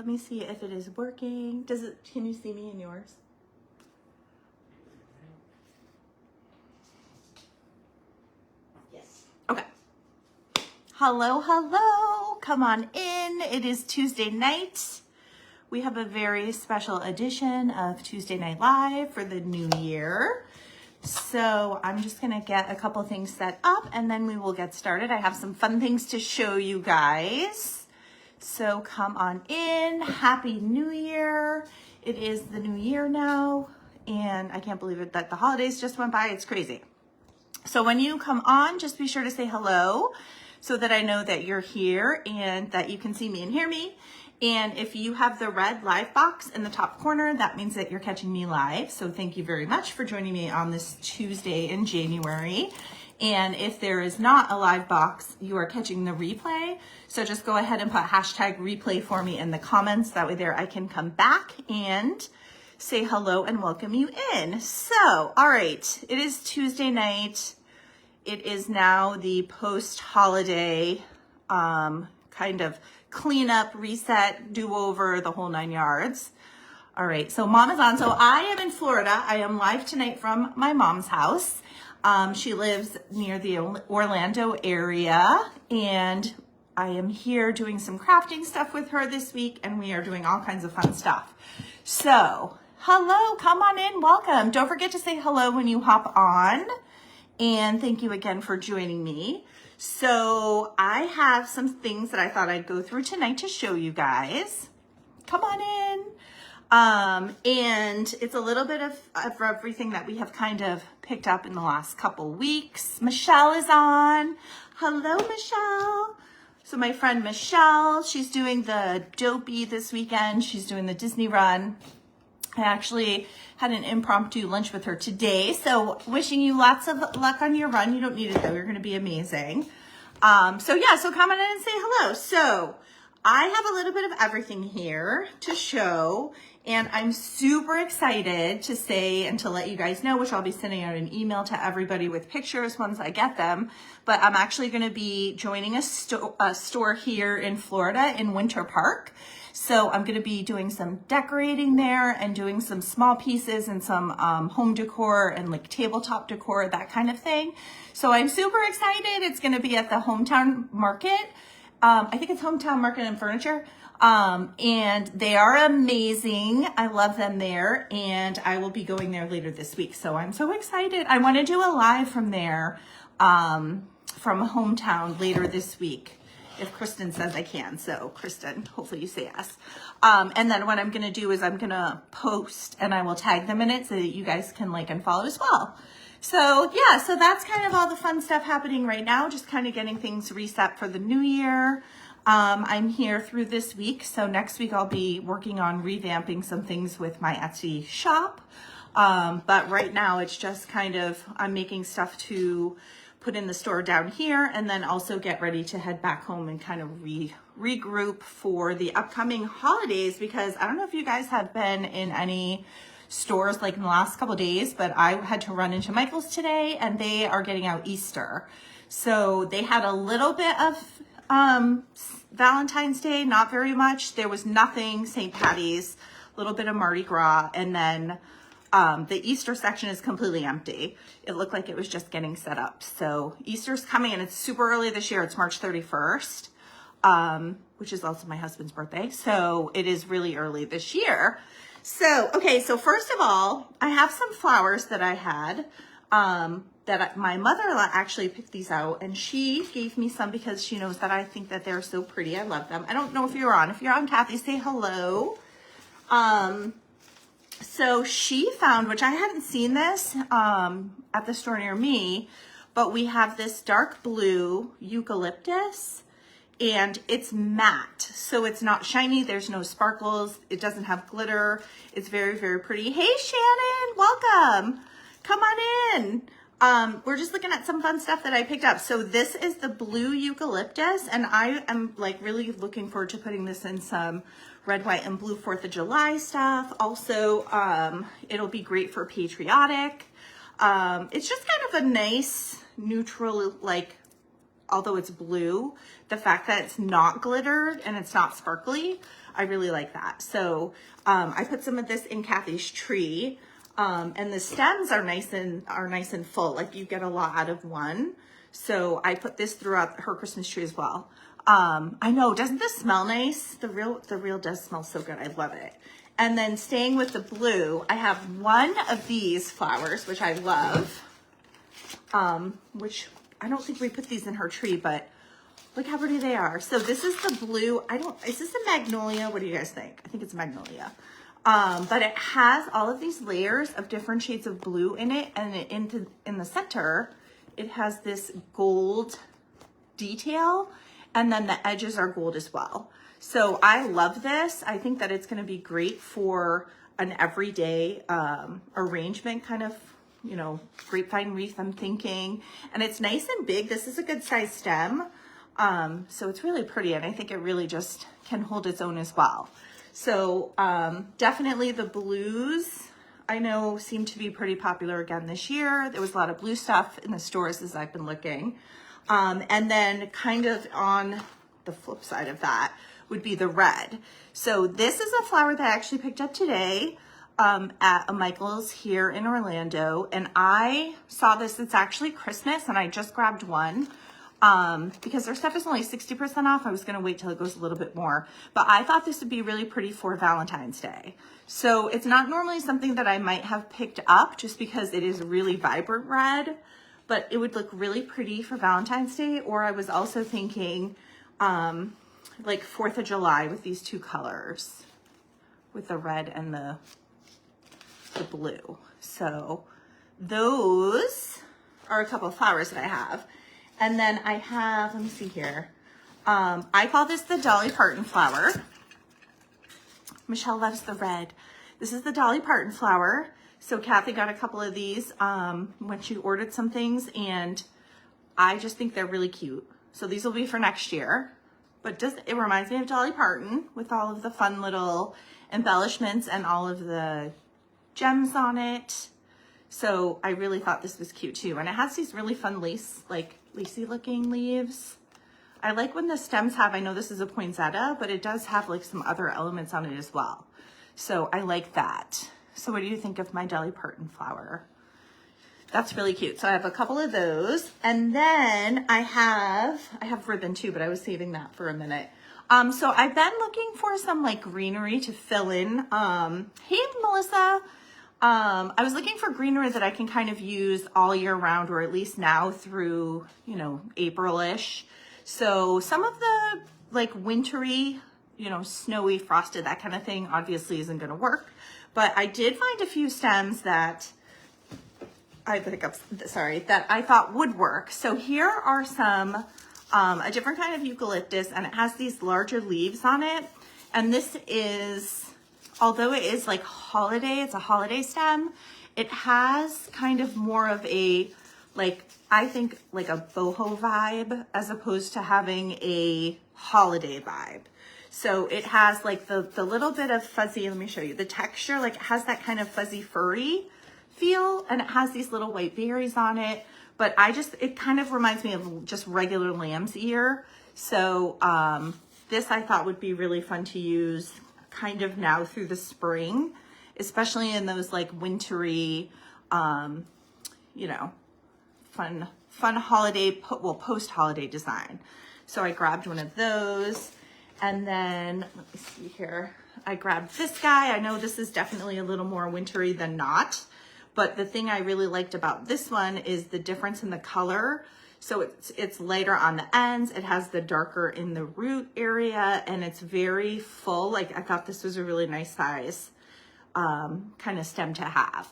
Let me see if it is working. Can you see me in yours? Yes. Okay. Hello, hello. Come on in. It is Tuesday night. We have a very special edition of Tuesday Night Live for the new year. So I'm just gonna get a couple things set up and then we will get started. I have some fun things to show you guys. So come on in. Happy New Year. It is the new year now and I can't believe it that the holidays just went by. It's crazy. So when you come on, just be sure to say hello so that I know that you're here and that you can see me and hear me. And if you have the red live box in the top corner, that means that you're catching me live. So thank you very much for joining me on this Tuesday in January. And if there is not a live box, you are catching the replay. So just go ahead and put hashtag replay for me in the comments. That way there I can come back and say hello and welcome you in. So, all right, it is Tuesday night. It is now the post-holiday kind of cleanup, reset, do-over, the whole 9 yards. All right, so mom is on. So I am in Florida. I am live tonight from my mom's house. She lives near the Orlando area, and I am here doing some crafting stuff with her this week, and we are doing all kinds of fun stuff. So, hello, come on in, welcome. Don't forget to say hello when you hop on, and thank you again for joining me. So I have some things that I thought I'd go through tonight to show you guys. Come on in. And it's a little bit of everything that we have kind of picked up in the last couple weeks. Michelle is on. Hello, Michelle. So my friend Michelle, she's doing the Dopey this weekend. She's doing the Disney run. I actually had an impromptu lunch with her today. So wishing you lots of luck on your run. You don't need it though. You're going to be amazing. So come on in and say hello. So I have a little bit of everything here to show, and I'm super excited to say and to let you guys know, which I'll be sending out an email to everybody with pictures once I get them, but I'm actually going to be joining a store here in Florida in Winter Park. So I'm going to be doing some decorating there and doing some small pieces and some home decor and like tabletop decor, that kind of thing. So I'm super excited. It's going to be at the Hometown Market. I think it's Hometown Market and Furniture. And they are amazing. I love them there. And I will be going there later this week. So I'm so excited. I want to do a live from there, from Hometown later this week, if Kristen says I can. So Kristen, hopefully you say yes. And then what I'm going to do is I'm going to post and I will tag them in it so that you guys can like and follow as well. So yeah, so that's kind of all the fun stuff happening right now. Just kind of getting things reset for the new year. I'm here through this week. So next week I'll be working on revamping some things with my Etsy shop. But right now it's just kind of, I'm making stuff to put in the store down here and then also get ready to head back home and kind of regroup for the upcoming holidays, because I don't know if you guys have been in any stores like in the last couple of days, but I had to run into Michael's today and they are getting out Easter. So they had a little bit of Valentine's Day, not very much. There was nothing. St. Patty's, a little bit of Mardi Gras, and then the Easter section is completely empty. It looked like it was just getting set up. So Easter's coming and it's super early this year. It's March 31st, which is also my husband's birthday. So it is really early this year. So, okay, so first of all, I have some flowers that I had, my mother-in-law actually picked these out, and she gave me some because she knows that I think that they're so pretty. I love them. I don't know if you're on. If you're on, Kathy, say hello. So she found, which I hadn't seen this at the store near me, but we have this dark blue eucalyptus, and it's matte, so it's not shiny. There's no sparkles. It doesn't have glitter. It's very, very pretty. Hey, Shannon, welcome. Come on in. We're just looking at some fun stuff that I picked up. So this is the blue eucalyptus, and I am like really looking forward to putting this in some red, white, and blue 4th of July stuff. Also, it'll be great for patriotic. It's just kind of a nice neutral, like, although it's blue, the fact that it's not glittered and it's not sparkly, I really like that. So I put some of this in Kathy's tree, and the stems are nice and full. Like you get a lot out of one. So I put this throughout her Christmas tree as well. I know, doesn't this smell nice? The real does smell so good. I love it. And then staying with the blue, I have one of these flowers, which I love, which I don't think we put these in her tree, but look how pretty they are. So this is the blue. Is this a magnolia? What do you guys think? I think it's magnolia. But it has all of these layers of different shades of blue in it. And in the center, it has this gold detail. And then the edges are gold as well. So I love this. I think that it's going to be great for an everyday arrangement, kind of, you know, grapevine wreath, I'm thinking. And it's nice and big. This is a good size stem. So it's really pretty, and I think it really just can hold its own as well. So definitely the blues, I know, seem to be pretty popular again this year. There was a lot of blue stuff in the stores as I've been looking. And then kind of on the flip side of that would be the red. So this is a flower that I actually picked up today at a Michael's here in Orlando. And I saw this, it's actually Christmas, and I just grabbed one. Because their stuff is only 60% off. I was going to wait till it goes a little bit more, but I thought this would be really pretty for Valentine's Day. So it's not normally something that I might have picked up just because it is really vibrant red, but it would look really pretty for Valentine's Day. Or I was also thinking, like 4th of July with these two colors, with the red and the blue. So those are a couple of flowers that I have. And then I have, let me see here. I call this the Dolly Parton flower. Michelle loves the red. This is the Dolly Parton flower. So Kathy got a couple of these when she ordered some things, and I just think they're really cute. So these will be for next year. But it reminds me of Dolly Parton with all of the fun little embellishments and all of the gems on it. So I really thought this was cute too. And it has these really fun lacy looking leaves. I like when the stems have, I know this is a poinsettia, but it does have like some other elements on it as well. So I like that. So what do you think of my Dolly Parton flower? That's really cute. So I have a couple of those. And then I have ribbon too, but I was saving that for a minute. So I've been looking for some like greenery to fill in. Hey, Melissa. I was looking for greenery that I can kind of use all year round, or at least now through, you know, April-ish. So some of the like wintry, you know, snowy, frosted, that kind of thing obviously isn't going to work. But I did find a few stems that that I thought would work. So here are some, a different kind of eucalyptus, and it has these larger leaves on it. And this is, although it is like holiday, it's a holiday stem, it has kind of more of a, like, I think like a boho vibe as opposed to having a holiday vibe. So it has like the little bit of fuzzy, let me show you the texture, like it has that kind of fuzzy furry feel, and it has these little white berries on it. But it kind of reminds me of just regular lamb's ear. So this I thought would be really fun to use kind of now through the spring, especially in those like wintry, you know, fun holiday, post-holiday design. So I grabbed one of those, and then let me see here. I grabbed this guy. I know this is definitely a little more wintry than not, but the thing I really liked about this one is the difference in the color. So it's lighter on the ends. It has the darker in the root area, and it's very full. Like I thought this was a really nice size kind of stem to have.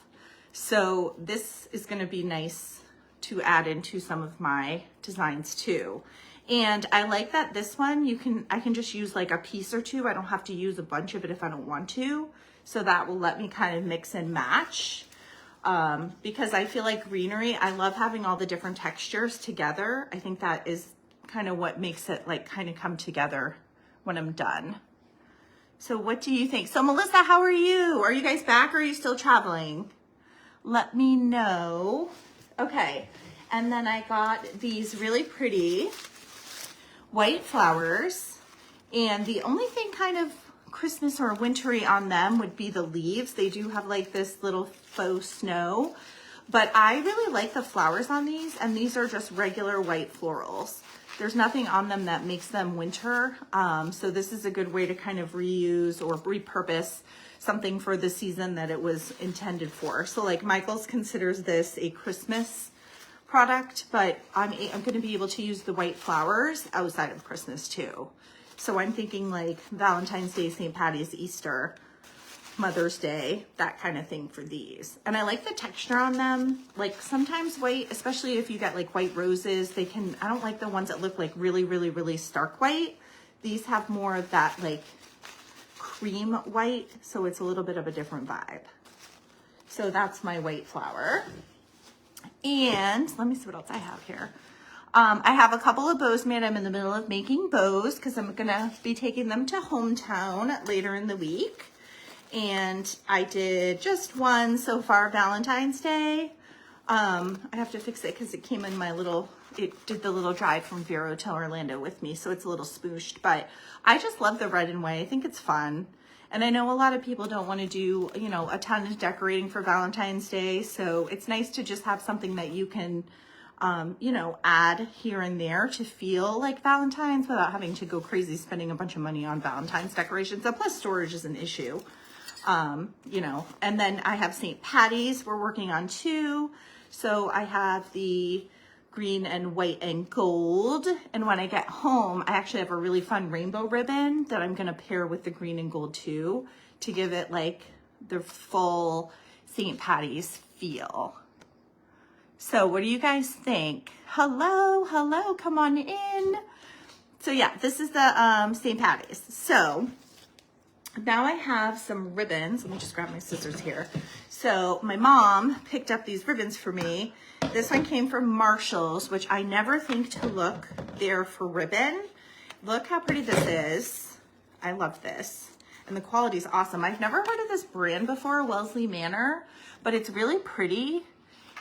So this is going to be nice to add into some of my designs too. And I like that this one, I can just use like a piece or two. I don't have to use a bunch of it if I don't want to. So that will let me kind of mix and match. Because I feel like greenery, I love having all the different textures together. I think that is kind of what makes it like kind of come together when I'm done. So what do you think? So Melissa, how are you? Are you guys back, or are you still traveling? Let me know. Okay. And then I got these really pretty white flowers. And the only thing kind of Christmas or wintry on them would be the leaves. They do have like this little faux snow, but I really like the flowers on these, and these are just regular white florals. There's nothing on them that makes them winter. So this is a good way to kind of reuse or repurpose something for the season that it was intended for. So like Michael's considers this a Christmas product, but I'm going to be able to use the white flowers outside of Christmas too. So I'm thinking like Valentine's Day, St. Patty's, Easter, Mother's Day, that kind of thing for these. And I like the texture on them. Like sometimes white, especially if you get like white roses, they can, I don't like the ones that look like really, really, really stark white. These have more of that like cream white, so it's a little bit of a different vibe. So that's my white flower. And let me see what else I have here. I have a couple of bows made. I'm in the middle of making bows because I'm gonna be taking them to hometown later in the week. And I did just one so far, Valentine's Day. I have to fix it because it came in my little, it did the little drive from Vero to Orlando with me, so it's a little spooshed, but I just love the red and white. I think it's fun. And I know a lot of people don't want to do, you know, a ton of decorating for Valentine's Day, so it's nice to just have something that you can, you know, add here and there to feel like Valentine's without having to go crazy spending a bunch of money on Valentine's decorations. And plus storage is an issue. You know, and then I have St. Patty's we're working on too. So I have the green and white and gold. And when I get home, I actually have a really fun rainbow ribbon that I'm going to pair with the green and gold too, to give it like the full St. Patty's feel. So what do you guys think? Hello, hello, come on in. So yeah, this is the St. Patty's. So now I have some ribbons. Let me just grab my scissors here. So my mom picked up these ribbons for me. This one came from Marshall's, which I never think to look there for ribbon. Look how pretty this is. I love this. And the quality is awesome. I've never heard of this brand before, Wellesley Manor, but it's really pretty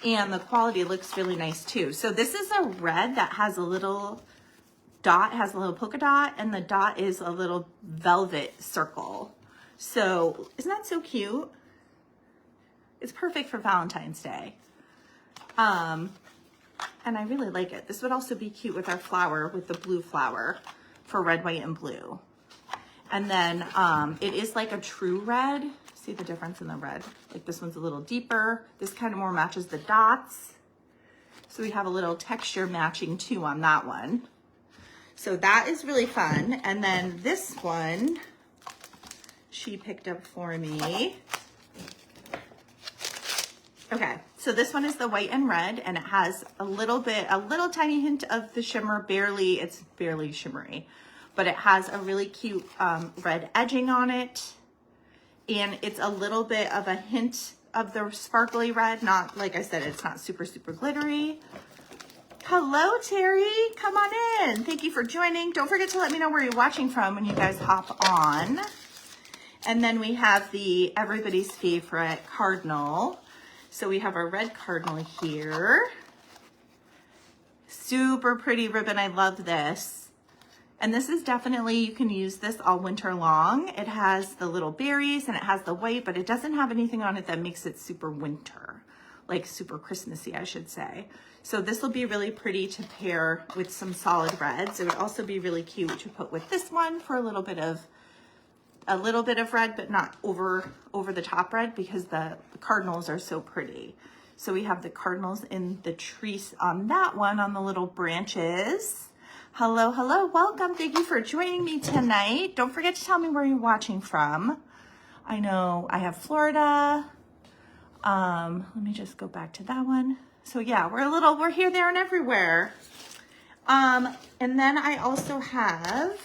and the quality looks really nice too. So this is a red that has a little dot, has a little polka dot, and the dot is a little velvet circle. So isn't that so cute? It's perfect for Valentine's Day. And I really like it. This would also be cute with our flower, with the blue flower for red, white, and blue. And then it is like a true red. See the difference in the red? Like this one's a little deeper. This kind of more matches the dots. So we have a little texture matching too on that one. So that is really fun. And then this one, she picked up for me. Okay, so this one is the white and red, and it has a little tiny hint of the shimmer, it's barely shimmery, but it has a really cute red edging on it. And it's a little bit of a hint of the sparkly red, not, like I said, it's not super, super glittery. Hello, Terry. Come on in. Thank you for joining. Don't forget to let me know where you're watching from when you guys hop on. And then we have the everybody's favorite cardinal. So we have our red cardinal here. Super pretty ribbon. I love this. And this is definitely, you can use this all winter long. It has the little berries and it has the white, but it doesn't have anything on it that makes it super winter, like super Christmassy, I should say. So this will be really pretty to pair with some solid reds. It would also be really cute to put with this one for a little bit of red, but not over the top red, because the cardinals are so pretty. So we have the cardinals in the trees on that one, on the little branches. Hello, hello, welcome. Thank you for joining me tonight. Don't forget to tell me where you're watching from. I know I have Florida. Let me just go back to that one. So yeah, we're here, there, and everywhere. And then I also have,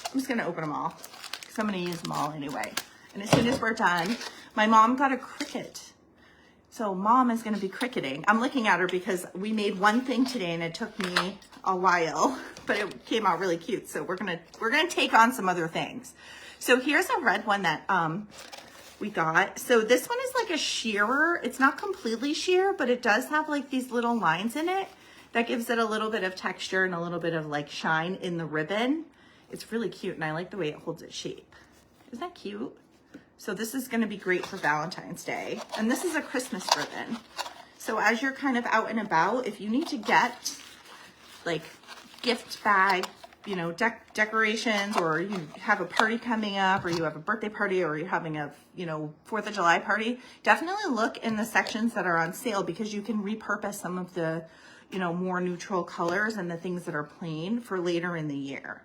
I'm just gonna open them all, because I'm gonna use them all anyway. And as soon as we're done, my mom got a Cricut. So mom is gonna be cricketing. I'm looking at her because we made one thing today and it took me a while, but it came out really cute. So we're gonna take on some other things. So here's a red one that we got. So this one is like a shearer. It's not completely sheer, but it does have like these little lines in it that gives it a little bit of texture and a little bit of like shine in the ribbon. It's really cute and I like the way it holds its shape. Isn't that cute? So this is going to be great for Valentine's Day. And this is a Christmas ribbon. So as you're kind of out and about, if you need to get like gift bag, you know, decorations, or you have a party coming up, or you have a birthday party, or you're having a, you know, 4th of July party, definitely look in the sections that are on sale, because you can repurpose some of the, you know, more neutral colors and the things that are plain for later in the year.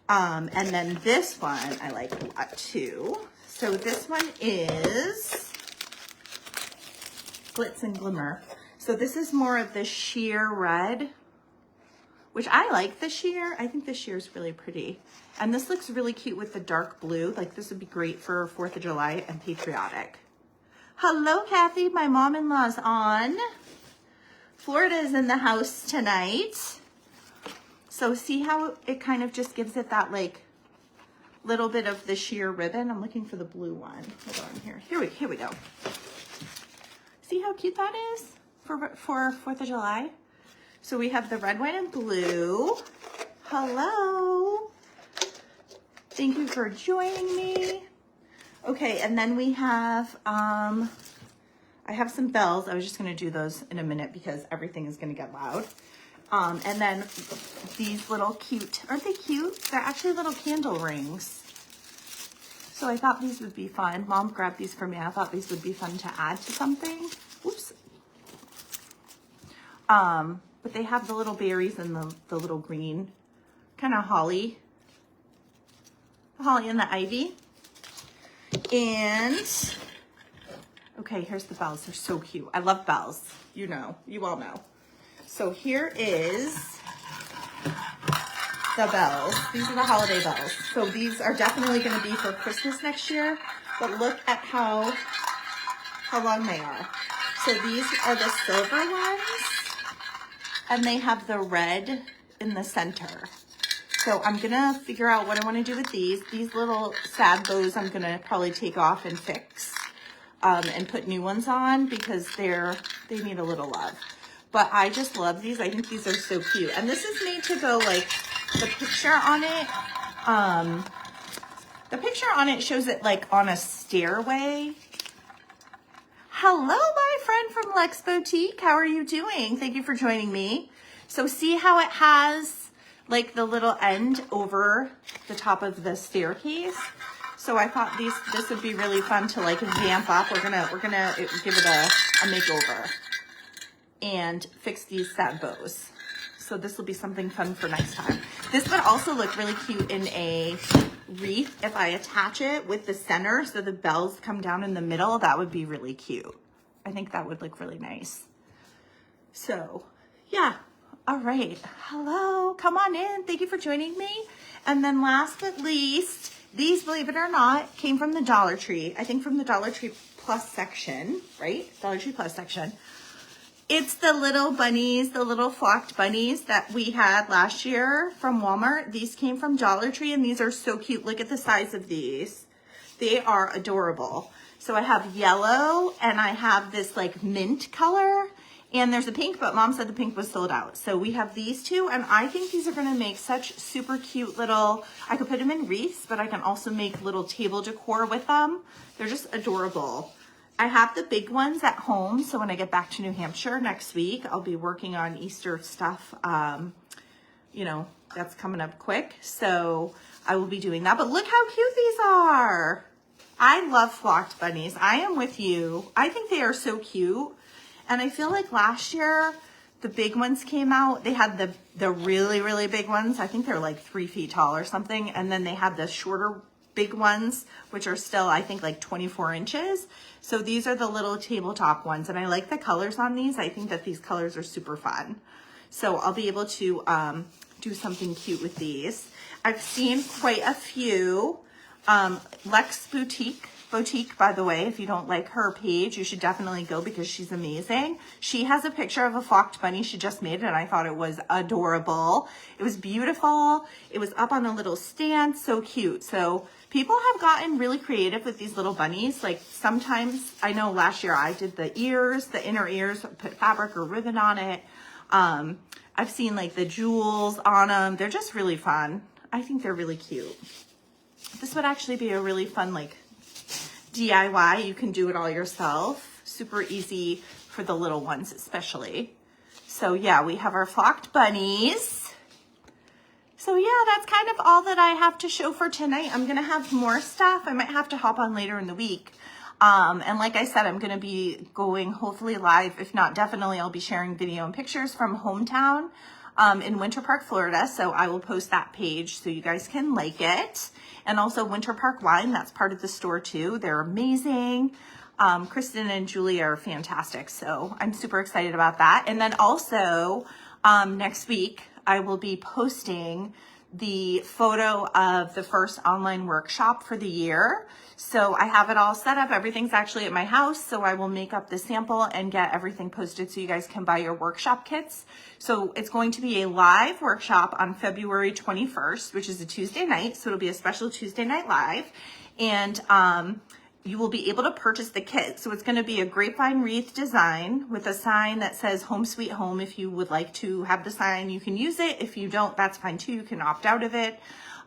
And then this one I like a lot too. So this one is Glitz and Glimmer. So this is more of the sheer red, which I like the sheer. I think the sheer is really pretty. And this looks really cute with the dark blue. Like this would be great for 4th of July and patriotic. Hello, Kathy. My mom-in-law's on. Florida's in the house tonight. So see how it kind of just gives it that like little bit of the sheer ribbon. I'm looking for the blue one. Hold on here. Here we go. See how cute that is for 4th of July? So we have the red, white, and blue. Hello. Thank you for joining me. Okay, and then we have, I have some bells. I was just gonna do those in a minute because everything is gonna get loud. And then these little cute, aren't they cute? They're actually little candle rings. So I thought these would be fun. Mom grabbed these for me. I thought these would be fun to add to something. Oops. But they have the little berries and the little green, kind of holly. The holly and the ivy. And, okay, here's the bells. They're so cute. I love bells. You know, you all know. So here is the bells. These are the holiday bells. So these are definitely going to be for Christmas next year. But look at how long they are. So these are the silver ones. And they have the red in the center. So I'm going to figure out what I want to do with these. These little sad bows I'm going to probably take off and fix. And put new ones on because they need a little love. But I just love these. I think these are so cute. And this is made to go like, the picture on it, shows it like on a stairway. Hello, my friend from Lex Boutique. How are you doing? Thank you for joining me. So see how it has like the little end over the top of the staircase? So I thought this would be really fun to like vamp up. We're gonna give it a makeover and fix these sad bows. So this will be something fun for next time. This would also look really cute in a wreath if I attach it with the center so the bells come down in the middle. That would be really cute. I think that would look really nice. So yeah, all right. Hello, come on in. Thank you for joining me. And then last but least, these, believe it or not, came from the Dollar Tree. I think from the Dollar Tree Plus section, right? Dollar Tree Plus section. It's the little bunnies, the little flocked bunnies that we had last year from Walmart. These came from Dollar Tree and these are so cute. Look at the size of these. They are adorable. So I have yellow and I have this like mint color and there's a pink, but Mom said the pink was sold out. So we have these two and I think these are gonna make such super cute little, I could put them in wreaths, but I can also make little table decor with them. They're just adorable. I have the big ones at home, so when I get back to New Hampshire next week, I'll be working on Easter stuff. You know, that's coming up quick, so I will be doing that. But look how cute these are. I love flocked bunnies. I am with you. I think they are so cute. And I feel like last year, the big ones came out. They had the really, really big ones. I think they're like 3 feet tall or something. And then they had the shorter big ones, which are still, I think, like 24 inches. So these are the little tabletop ones. And I like the colors on these. I think that these colors are super fun. So I'll be able to do something cute with these. I've seen quite a few. Lex Boutique, by the way, if you don't like her page, you should definitely go because she's amazing. She has a picture of a flocked bunny she just made and I thought it was adorable. It was beautiful. It was up on a little stand, so cute. So people have gotten really creative with these little bunnies. Like sometimes, I know last year I did the ears, the inner ears, put fabric or ribbon on it. I've seen like the jewels on them. They're just really fun. I think they're really cute. This would actually be a really fun like DIY. You can do it all yourself. Super easy for the little ones especially. So yeah, we have our flocked bunnies. So yeah, that's kind of all that I have to show for tonight. I'm gonna have more stuff. I might have to hop on later in the week. And like I said, I'm gonna be going hopefully live. If not, definitely I'll be sharing video and pictures from hometown in Winter Park, Florida. So I will post that page so you guys can like it. And also Winter Park Wine, that's part of the store too. They're amazing. Kristen and Julie are fantastic. So I'm super excited about that. And then also next week, I will be posting the photo of the first online workshop for the year. So I have it all set up. Everything's actually at my house. So I will make up the sample and get everything posted so you guys can buy your workshop kits. So it's going to be a live workshop on February 21st, which is a Tuesday night. So it'll be a special Tuesday night live. And you will be able to purchase the kit. So it's going to be a grapevine wreath design with a sign that says Home Sweet Home. If you would like to have the sign, you can use it. If you don't, that's fine too. You can opt out of it.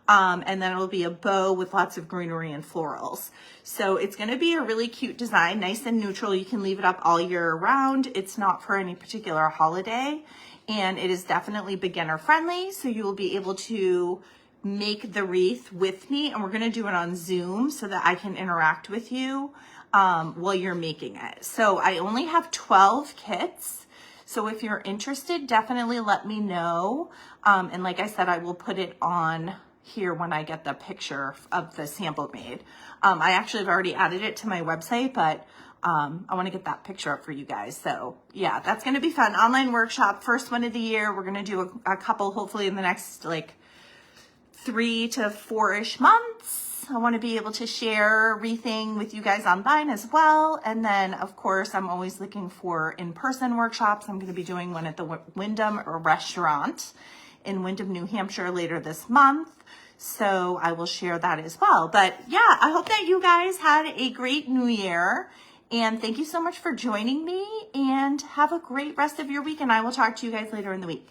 And then it'll be a bow with lots of greenery and florals. So it's going to be a really cute design, nice and neutral. You can leave it up all year round. It's not for any particular holiday, and it is definitely beginner friendly. So you will be able to make the wreath with me, and we're going to do it on Zoom so that I can interact with you while you're making it. So I only have 12 kits. So if you're interested, definitely let me know. And like I said, I will put it on here when I get the picture of the sample made. I actually have already added it to my website, but I want to get that picture up for you guys. So yeah, that's going to be fun. Online workshop, first one of the year. We're going to do a couple hopefully in the next like 3 to 4-ish months. I want to be able to share wreathing with you guys online as well. And then of course, I'm always looking for in-person workshops. I'm going to be doing one at the Wyndham restaurant in Wyndham, New Hampshire later this month. So I will share that as well. But yeah, I hope that you guys had a great new year. And thank you so much for joining me, and have a great rest of your week. And I will talk to you guys later in the week.